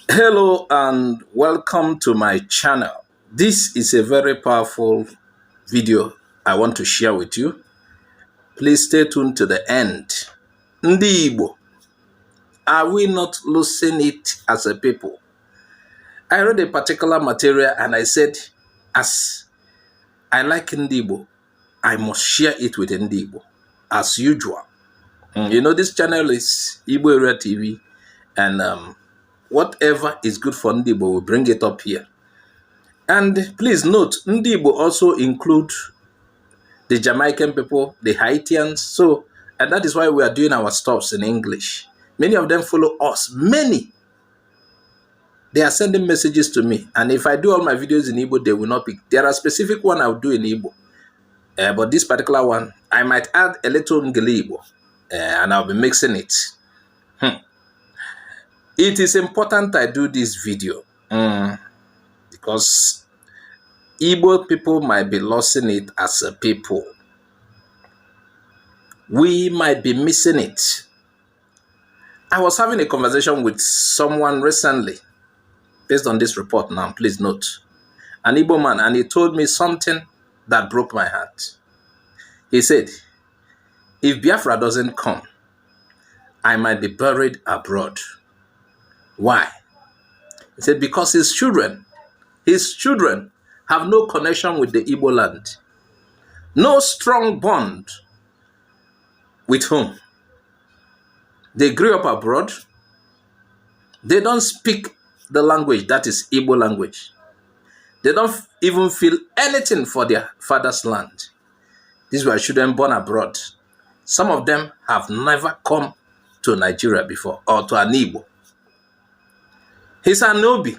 Hello and welcome to my channel. This is a very powerful video I want to share with you. Please stay tuned to the end. Ndi Igbo, are we not losing it as a people? I read a particular material and I said, as I like Ndi Igbo, I must share it with Ndi Igbo, as usual. You know, this channel is Igbo Area TV, and whatever is good for Ndi Igbo, we bring it up here. And please note, Ndi Igbo also include the Jamaican people, the Haitians. And that is why we are doing our stuffs in English. Many of them follow us. Many. They are sending messages to me. And if I do all my videos in Igbo, they will not pick. There are specific one I will do in Igbo. But this particular one, I might add a little Ngili Igbo. And I'll be mixing it. It is important I do this video. Because Igbo people might be losing it as a people. We might be missing it. I was having a conversation with someone recently, based on this report now, please note. An Igbo man, and he told me something that broke my heart. He said, if Biafra doesn't come, I might be buried abroad. Why? He said, because his children have no connection with the Igbo land. No strong bond with whom? They grew up abroad. They don't speak the language that is Igbo language. They don't even feel anything for their father's land. These were children born abroad. Some of them have never come to Nigeria before, or to an Igbo. He's Anobi.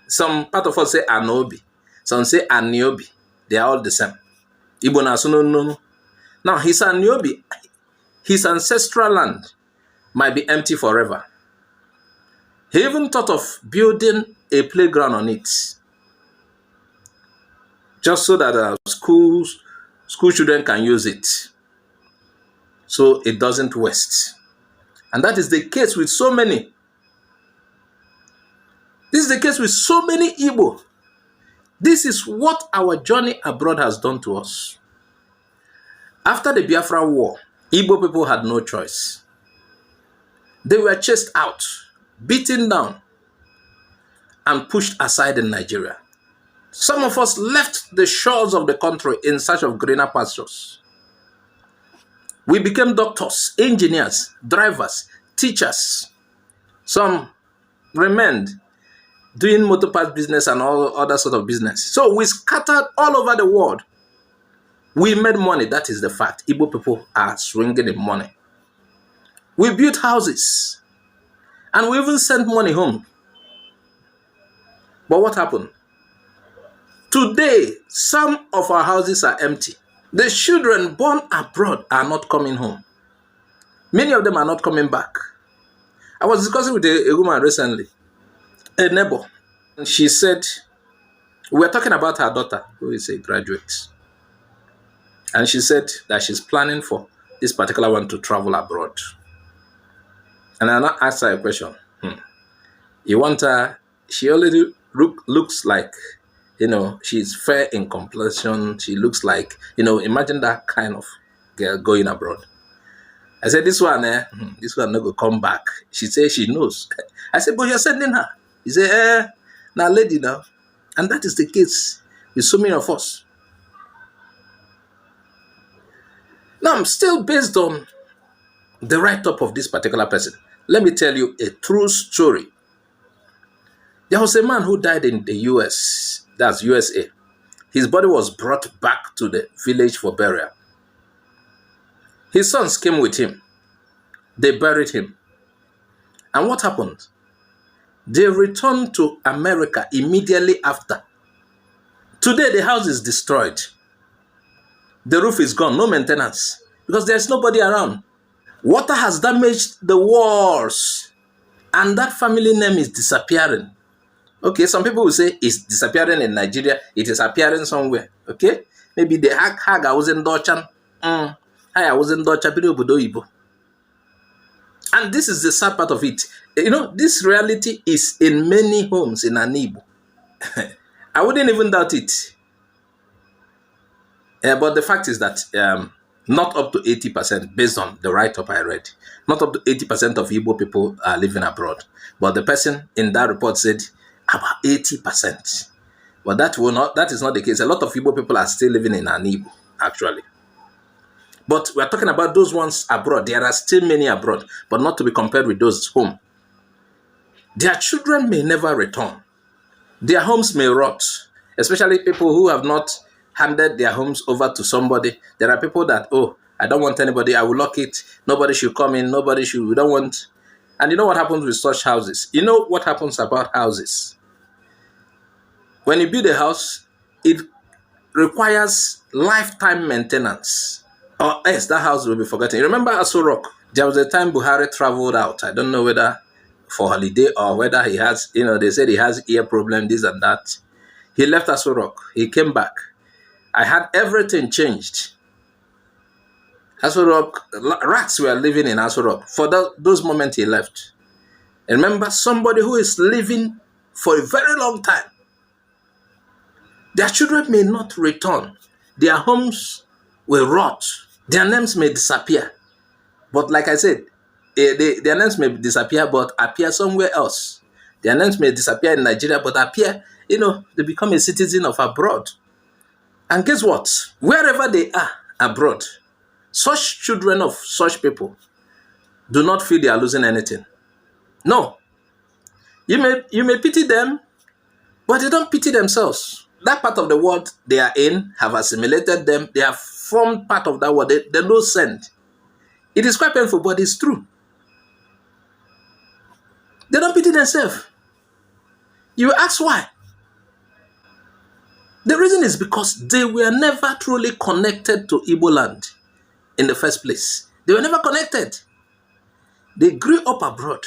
Some part of us say Anobi. Some say Aniobi. They are all the same. Igbo na no. Now, his Aniobi, his ancestral land might be empty forever. He even thought of building a playground on it, just so that school children can use it, so it doesn't waste. And that is the case with so many. This is the case with so many Igbo. This is what our journey abroad has done to us. After the Biafra war, Igbo people had no choice. They were chased out, beaten down, and pushed aside in Nigeria. Some of us left the shores of the country in search of greener pastures. We became doctors, engineers, drivers, teachers. Some remained doing motor parts business and all other sort of business. So we scattered all over the world. We made money, that is the fact. Igbo people are swinging in money. We built houses, and we even sent money home. But what happened? Today, some of our houses are empty. The children born abroad are not coming home. Many of them are not coming back. I was discussing with a woman recently, a neighbor, and she said, we were talking about her daughter, who is a graduate. And she said that she's planning for this particular one to travel abroad. And I asked her a question. You want her, she already looks like, she's fair in complexion. She looks like, imagine that kind of girl going abroad. I said, this one not going to come back. She said she knows. I said, but you're sending her. He said, now lady now. And that is the case with so many of us. Now, I'm still based on the write-up of this particular person. Let me tell you a true story. There was a man who died in the US, that's USA. His body was brought back to the village for burial. His sons came with him. They buried him. And what happened? They returned to America immediately after. Today, the house is destroyed. The roof is gone, no maintenance, because there's nobody around. Water has damaged the walls, and that family name is disappearing. Okay, some people will say it's disappearing in Nigeria, it is appearing somewhere. Okay, maybe the hag I was in Dochan. I was in Docha, And this is the sad part of it. You know, this reality is in many homes in Igbo. I wouldn't even doubt it. But the fact is that not up to 80%, based on the write-up I read, not up to 80% of Igbo people are living abroad. But the person in that report said about 80%. But that is not the case. A lot of Igbo people are still living in Igbo, actually. But we're talking about those ones abroad. There are still many abroad, but not to be compared with those home. Their children may never return. Their homes may rot, especially people who have not handed their homes over to somebody. There are people that, oh, I don't want anybody, I will lock it. Nobody should come in, we don't want. And you know what happens with such houses? You know what happens about houses? When you build a house, it requires lifetime maintenance, or else that house will be forgotten. You remember Aso Rock? There was a time Buhari traveled out. I don't know whether for holiday or whether he has, they said he has ear problem, this and that. He left Aso Rock. He came back. I had everything changed. Aso Rock, rats were living in Aso Rock for those moments he left. And remember, somebody who is living for a very long time, their children may not return. Their homes will rot. Their names may disappear. But like I said, their names may disappear but appear somewhere else. Their names may disappear in Nigeria but appear, they become a citizen of abroad. And guess what? Wherever they are abroad, such children of such people do not feel they are losing anything. No. You may pity them, but they don't pity themselves. That part of the world they are in have assimilated them. They have formed part of that world. They know sent. It is quite painful, but it's true. They don't pity themselves. You ask why? The reason is because they were never truly connected to Igbo land in the first place. They were never connected. They grew up abroad.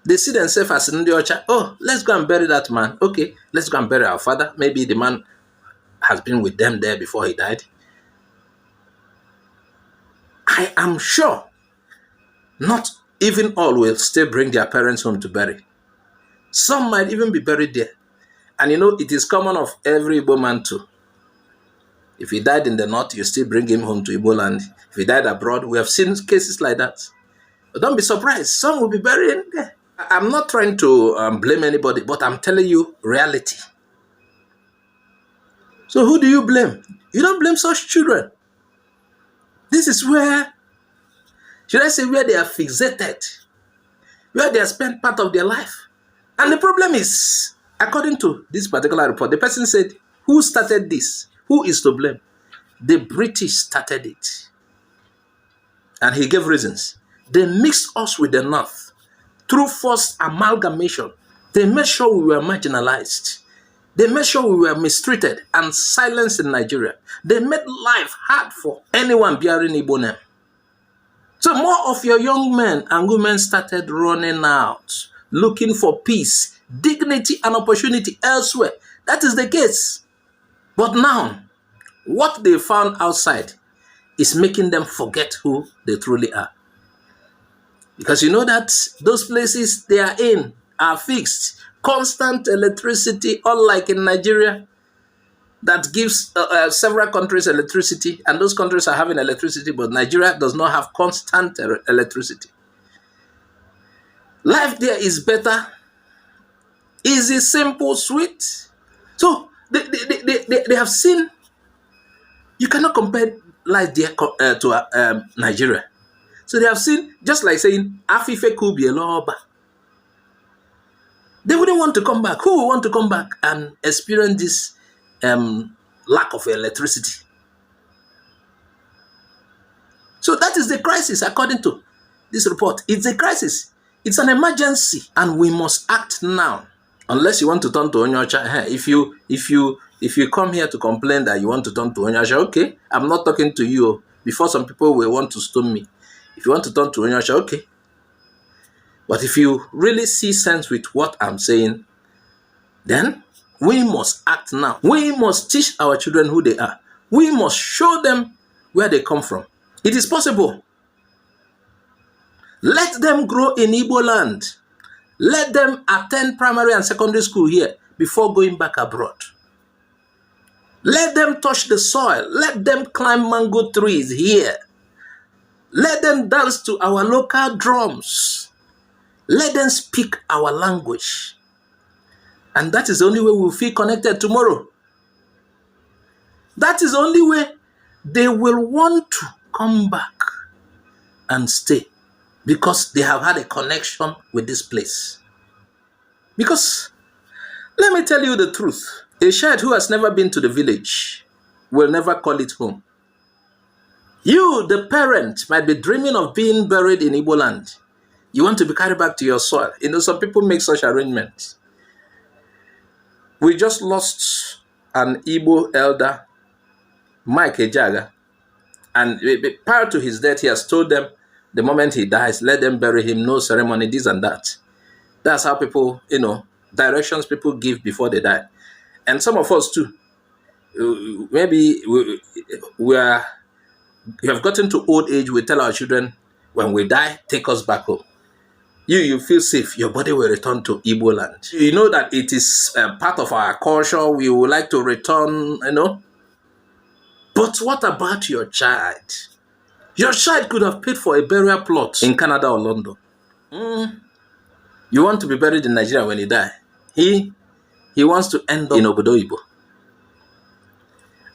They see themselves as in the Ocha. Oh, let's go and bury that man. Okay, let's go and bury our father. Maybe the man has been with them there before he died. I am sure not even all will still bring their parents home to bury. Some might even be buried there. And it is common of every Igbo man too. If he died in the north, you still bring him home to Igbo land. If he died abroad, we have seen cases like that. But don't be surprised, some will be buried there. I'm not trying to blame anybody, but I'm telling you reality. So who do you blame? You don't blame such children. This is where, should I say, where they are fixated, where they have spent part of their life. And the problem is, according to this particular report, the person said, who started this? Who is to blame? The British started it. And he gave reasons. They mixed us with the North through forced amalgamation. They made sure we were marginalized. They made sure we were mistreated and silenced in Nigeria. They made life hard for anyone bearing Igbo name. So more of your young men and women started running out, looking for peace, dignity, and opportunity elsewhere. That is the case. But now, what they found outside is making them forget who they truly are. Because you know that those places they are in are fixed. Constant electricity, unlike in Nigeria, that gives several countries electricity, and those countries are having electricity, but Nigeria does not have constant electricity. Life there is better, easy, simple, sweet. So they have seen, you cannot compare life there to Nigeria. So they have seen, just like saying, Afife Kubi Eloba. They wouldn't want to come back. Who would want to come back and experience this lack of electricity? So that is the crisis, according to this report. It's a crisis. It's an emergency, and we must act now. Unless you want to turn to Onyocha. If you come here to complain that you want to turn to Onyocha, okay, I'm not talking to you. Before some people will want to stone me. If you want to turn to Onyocha, okay. But if you really see sense with what I'm saying, then we must act now. We must teach our children who they are. We must show them where they come from. It is possible. Let them grow in Igbo land. Let them attend primary and secondary school here before going back abroad. Let them touch the soil. Let them climb mango trees here. Let them dance to our local drums. Let them speak our language. And that is the only way we'll feel connected tomorrow. That is the only way they will want to come back and stay, because they have had a connection with this place. Because, let me tell you the truth, a child who has never been to the village will never call it home. You, the parent, might be dreaming of being buried in Igbo land. You want to be carried back to your soil. You know, some people make such arrangements. We just lost an Igbo elder, Mike Ejaga, and prior to his death, he has told them, the moment he dies, let them bury him, no ceremony, this and that. That's how people, you know, directions people give before they die. And some of us too, maybe we have gotten to old age, we tell our children, when we die, take us back home. You feel safe, your body will return to Igbo land. You know that it is part of our culture, we would like to return, you know. But what about your child? Your child could have paid for a burial plot in Canada or London. You want to be buried in Nigeria when you die. He wants to end up in Obodo Igbo.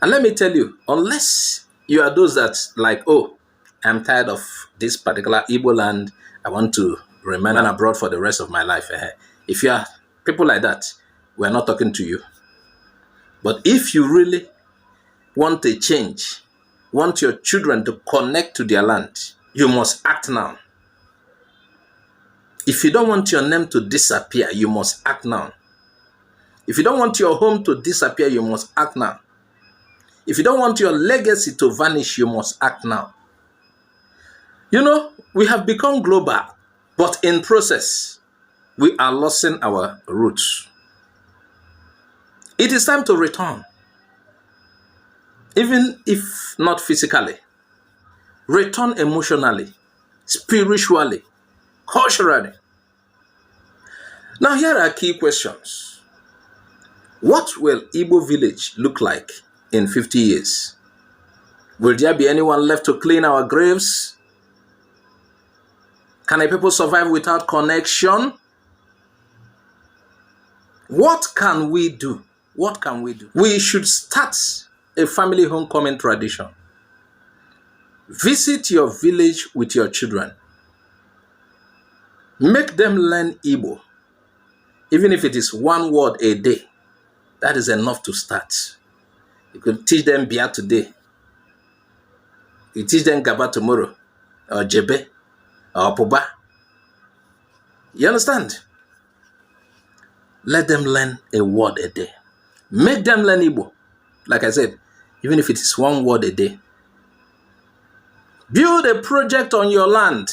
And let me tell you, unless you are those that like, oh, I'm tired of this particular Igbo land, I want to remain abroad for the rest of my life. If you are people like that, we're not talking to you. But if you really want a change, want your children to connect to their land, you must act now. If you don't want your name to disappear, you must act now. If you don't want your home to disappear, you must act now. If you don't want your legacy to vanish, you must act now. You know, we have become global, but in process, we are losing our roots. It is time to return. Even if not physically, return emotionally, spiritually, culturally. Now here are key questions. What will Igbo village look like in 50 years? Will there be anyone left to clean our graves? Can a people survive without connection? What can we do? What can we do? We should start a family homecoming tradition. Visit your village with your children. Make them learn Igbo. Even if it is one word a day, that is enough to start. You could teach them Bia today. You teach them Gaba tomorrow, or Jebe, or Poba. You understand? Let them learn a word a day. Make them learn Igbo. Like I said, even if it is one word a day. Build a project on your land.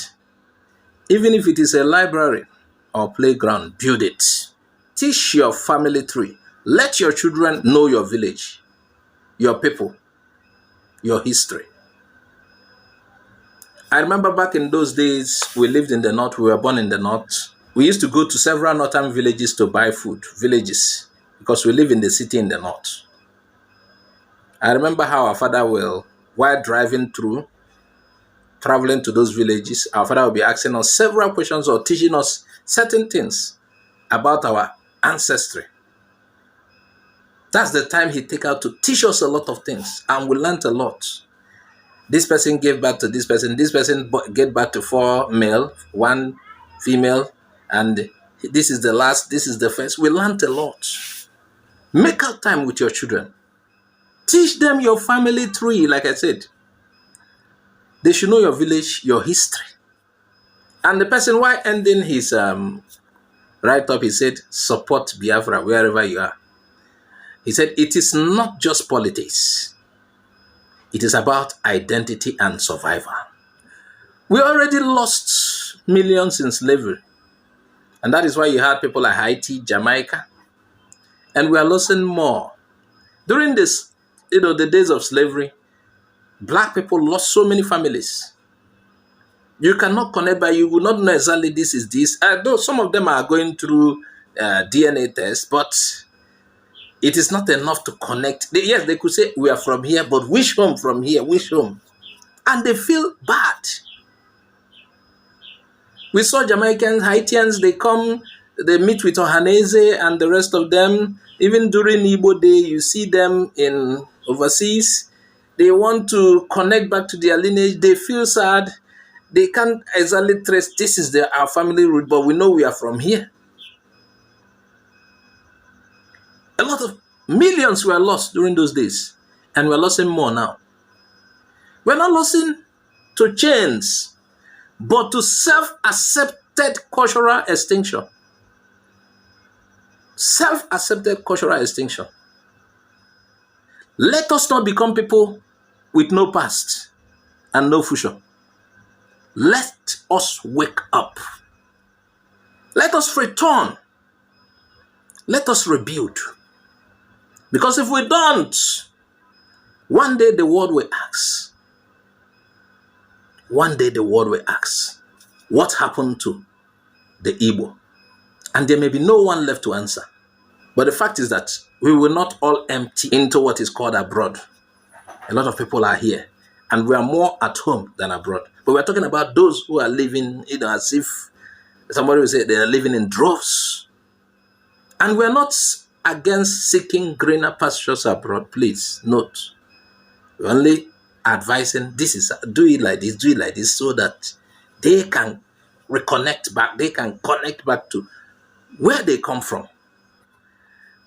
Even if it is a library or playground, build it. Teach your family tree. Let your children know your village, your people, your history. I remember back in those days, we lived in the north, we were born in the north. We used to go to several northern villages to buy food, villages, because we live in the city in the north. I remember how our father will, while driving through, traveling to those villages, our father will be asking us several questions or teaching us certain things about our ancestry. That's the time he take out to teach us a lot of things, and we learned a lot. This person gave birth to this person gave birth to 4 male, 1 female, and this is the last, this is the first. We learned a lot. Make out time with your children. Teach them your family tree, like I said. They should know your village, your history. And the person, while ending his write-up, he said, support Biafra wherever you are. He said, it is not just politics. It is about identity and survival. We already lost millions in slavery. And that is why you had people like Haiti, Jamaica. And we are losing more. During this, the days of slavery, black people lost so many families. You cannot connect, but you will not know exactly this is this. Though some of them are going through DNA tests, but it is not enough to connect. Yes, they could say, we are from here, but which home from here? Which home? And they feel bad. We saw Jamaicans, Haitians, they come, they meet with Ohanese and the rest of them. Even during Igbo Day, you see them in overseas. They want to connect back to their lineage. They feel sad. They can't exactly trace, this is our family root, but we know we are from here. A lot of millions were lost during those days, and we're losing more now. We're not losing to chains, but to self-accepted cultural extinction. Self-accepted cultural extinction. Let us not become people with no past and no future. Let us wake up. Let us return. Let us rebuild. Because if we don't, one day the world will ask. One day the world will ask, what happened to the Igbo? And there may be no one left to answer. But the fact is that we will not all empty into what is called abroad. A lot of people are here, and we are more at home than abroad. But we're talking about those who are living, as if somebody would say they are living in droves. And we're not against seeking greener pastures abroad, please note. We're only advising, do it like this, so that they can reconnect back, they can connect back to where they come from.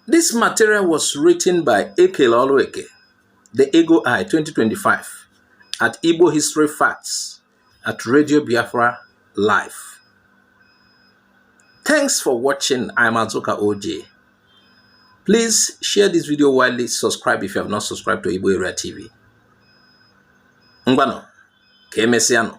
This material was written by Ekere Ọrụ Eke, the Igbo Eye 2025, at Igbo History Facts at Radio Biafra Live. Thanks for watching. I'm Azuka OJ. Please share this video widely. Subscribe if you have not subscribed to Igbo Area TV. Ngwano, ka emesiano.